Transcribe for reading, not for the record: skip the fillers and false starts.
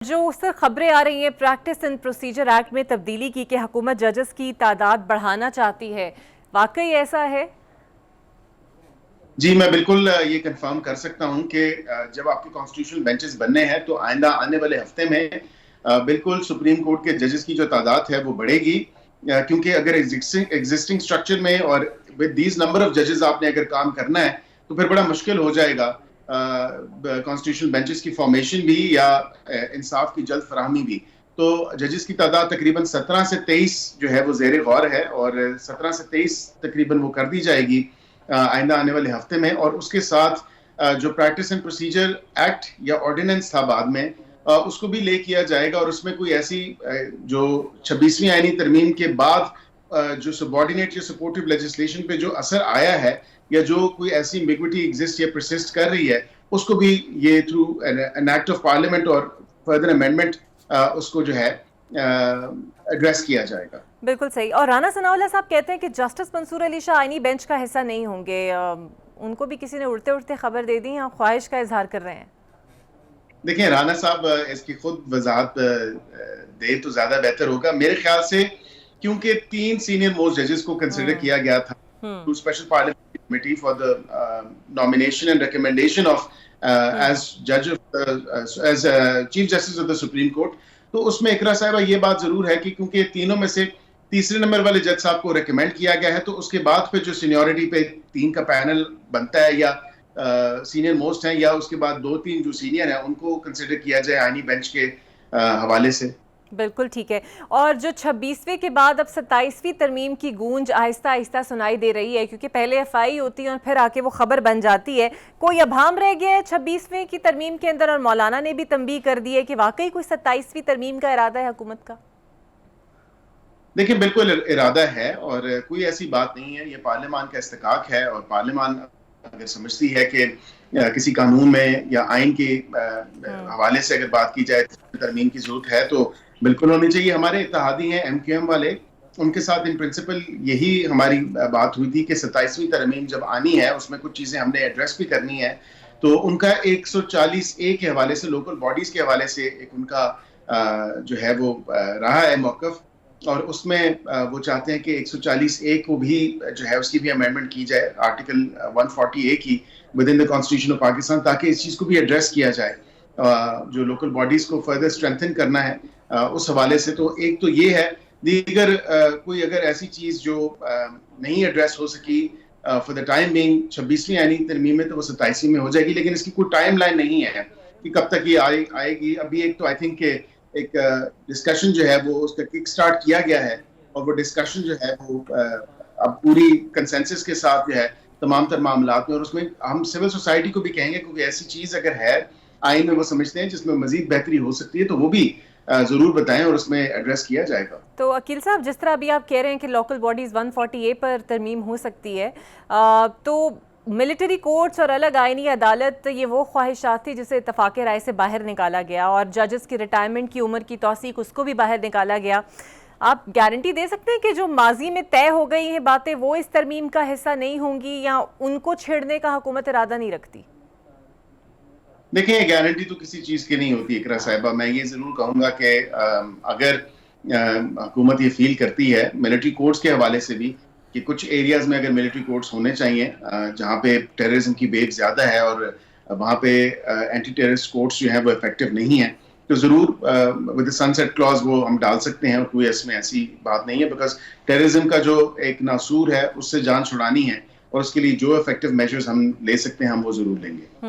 جو سر خبریں آ رہی ہیں پریکٹس اینڈ پروسیجر ایکٹ میں تبدیلی کی کہ حکومت ججز کی تعداد بڑھانا چاہتی ہے، واقعی ایسا ہے؟ جی میں بالکل یہ کنفرم کر سکتا ہوں کہ جب آپ کے کانسٹیٹیوشنل بینچز بننے ہیں تو آئندہ آنے والے ہفتے میں بالکل سپریم کورٹ کے ججز کی جو تعداد ہے وہ بڑھے گی، کیونکہ اگر ایگزسٹنگ سٹرکچر میں اور ود دیز نمبر آف ججز آپ نے اگر کام کرنا ہے تو پھر بڑا مشکل ہو جائے گا کانسٹیٹیوشنل بینچز کی فارمیشن بھی یا انصاف کی جلد فراہمی بھی۔ تو ججز کی تعداد تقریباً 17 سے 23 جو ہے وہ زیر غور ہے، اور 17 سے 23 تقریباً وہ کر دی جائے گی آئندہ آنے والے ہفتے میں۔ اور اس کے ساتھ جو پریکٹس اینڈ پروسیجر ایکٹ یا آرڈیننس تھا بعد میں، اس کو بھی لے کیا جائے گا، اور اس میں کوئی ایسی جو 26ویں آئینی ترمیم کے بعد جو سبارڈینیٹ یا سپورٹیو لیجسلیشن پہ جو اثر آیا ہے یا جو کوئی ایسی ایمبیگوٹی ایگزسٹ یا پرسسٹ کر رہی ہے، اس کو بھی یہ through an act of parliament اور فردر امینڈمنٹ اس کو جو ہے ایڈریس کیا جائے گا۔ بالکل صحیح۔ اور رانا ثناء اللہ صاحب کہتے ہیں کہ جسٹس منصور علی شاہ آئینی بینچ کا حصہ نہیں ہوں گے، ان کو بھی کسی نے اڑتے اڑتے خبر دے دی یا خواہش کا اظہار کر رہے ہیں؟ دیکھیں رانا صاحب اس کی خود وضاحت دے تو زیادہ بہتر ہوگا میرے خیال سے، کیونکہ 3 سینئر موسٹ ججز کو کنسیڈر کیا گیا تھا to special parliamentary committee for the nomination and recommendation of as جج as chief justice of the Supreme Court. تو اس میں اقرا صاحبہ یہ بات ضرور ہے کہ کیونکہ تینوں میں سے تیسرے نمبر والے جج صاحب کو ریکمینڈ کیا گیا ہے، تو اس کے بعد پھر جو سینیورٹی پہ 3 کا پینل بنتا ہے یا سینئر موسٹ ہیں، یا اس کے بعد 2-3 جو سینئر ہیں ان کو کنسیڈر کیا جائے آئینی بینچ کے حوالے سے۔ بالکل ٹھیک ہے۔ اور جو 26ویں کے بعد اب 27ویں ترمیم کی گونج آہستہ آہستہ سنائی دے رہی ہے، کیونکہ پہلے FI ہوتی ہے اور پھر آ کے وہ خبر بن جاتی ہے، کوئی ابہام رہ گیا ہے 26ویں کی ترمیم کے اندر؟ اور مولانا نے بھی تنبیہ کر دی ہے کہ واقعی کوئی 27ویں ترمیم کا ارادہ ہے حکومت کا؟ دیکھیں بالکل ارادہ ہے، اور کوئی ایسی بات نہیں ہے، یہ پارلیمان کا استحقاق ہے، اور پارلیمان اگر سمجھتی ہے کہ کسی قانون میں یا آئین کے حوالے سے اگر بات کی جائے ترمیم کی ضرورت ہے تو بالکل ہونی چاہیے۔ ہمارے اتحادی ہیں MQM والے، ان کے ساتھ ان پرنسپل یہی ہماری بات ہوئی تھی کہ 27ویں ترمیم جب آنی ہے اس میں کچھ چیزیں ہم نے ایڈریس بھی کرنی ہے، تو ان کا 140A کے حوالے سے، لوکل باڈیز کے حوالے سے ایک ان کا جو ہے وہ رہا ہے موقف، اور اس میں وہ چاہتے ہیں کہ 140A کو بھی جو ہے اس کی بھی امینڈمنٹ کی جائے، آرٹیکل 140A کی with in the constitution of Pakistan, تاکہ اس چیز کو بھی ایڈریس کیا جائے جو لوکل باڈیز کو فردر اسٹرینتھن کرنا ہے اس حوالے سے۔ تو ایک تو یہ ہے، دیگر کوئی اگر ایسی چیز جو نہیں ایڈریس ہو سکی فار دا ٹائم بینگ 26ویں آئینی ترمیم میں، تو وہ 27ویں میں ہو جائے گی، لیکن اس کی کوئی ٹائم لائن نہیں ہے کہ کب تک یہ آئے گی۔ ابھی ایک تو آئی تھنک کہ ایک ڈسکشن جو ہے وہ اس کا کک سٹارٹ کیا گیا ہے، اور وہ ڈسکشن جو ہے وہ اب پوری کنسنسس کے ساتھ جو ہے تمام تر معاملات میں، اور اس میں ہم سول سوسائٹی کو بھی کہیں گے کیونکہ ایسی چیز اگر ہے آئین میں وہ سمجھتے ہیں جس میں مزید بہتری ہو سکتی ہے تو وہ بھی ضرور بتائیں اور اس میں ایڈریس کیا جائے گا۔ تو عقیل صاحب، جس طرح ابھی آپ کہہ رہے ہیں کہ لوکل باڈیز 140A پر ترمیم ہو سکتی ہے، تو ملٹری کورٹس اور الگ آئینی عدالت، یہ وہ خواہشات تھی جسے اتفاق رائے سے باہر نکالا گیا، اور ججز کی ریٹائرمنٹ کی عمر کی توثیق اس کو بھی باہر نکالا گیا۔ آپ گارنٹی دے سکتے ہیں کہ جو ماضی میں طے ہو گئی ہیں باتیں وہ اس ترمیم کا حصہ نہیں ہوں گی، یا ان کو چھیڑنے کا حکومت ارادہ نہیں رکھتی؟ دیکھیں گارنٹی تو کسی چیز کی نہیں ہوتی اقرا صاحبہ۔ میں یہ ضرور کہوں گا کہ اگر حکومت یہ فیل کرتی ہے ملٹری کورٹس کے حوالے سے بھی کہ کچھ ایریاز میں اگر ملٹری کورٹس ہونے چاہیے جہاں پہ ٹیررزم کی بیگ زیادہ ہے اور وہاں پہ اینٹی ٹیررسٹ کورٹس جو ہیں وہ افیکٹو نہیں ہیں، تو ضرور ود سن سیٹ کلاز وہ ہم ڈال سکتے ہیں، اور کوئی اس میں ایسی بات نہیں ہے، بیکاز ٹیررزم کا جو ایک ناسور ہے اس سے جان چھڑانی ہے، اور اس کے لیے جو افیکٹو میجرز ہم لے سکتے ہیں ہم وہ ضرور لیں گے۔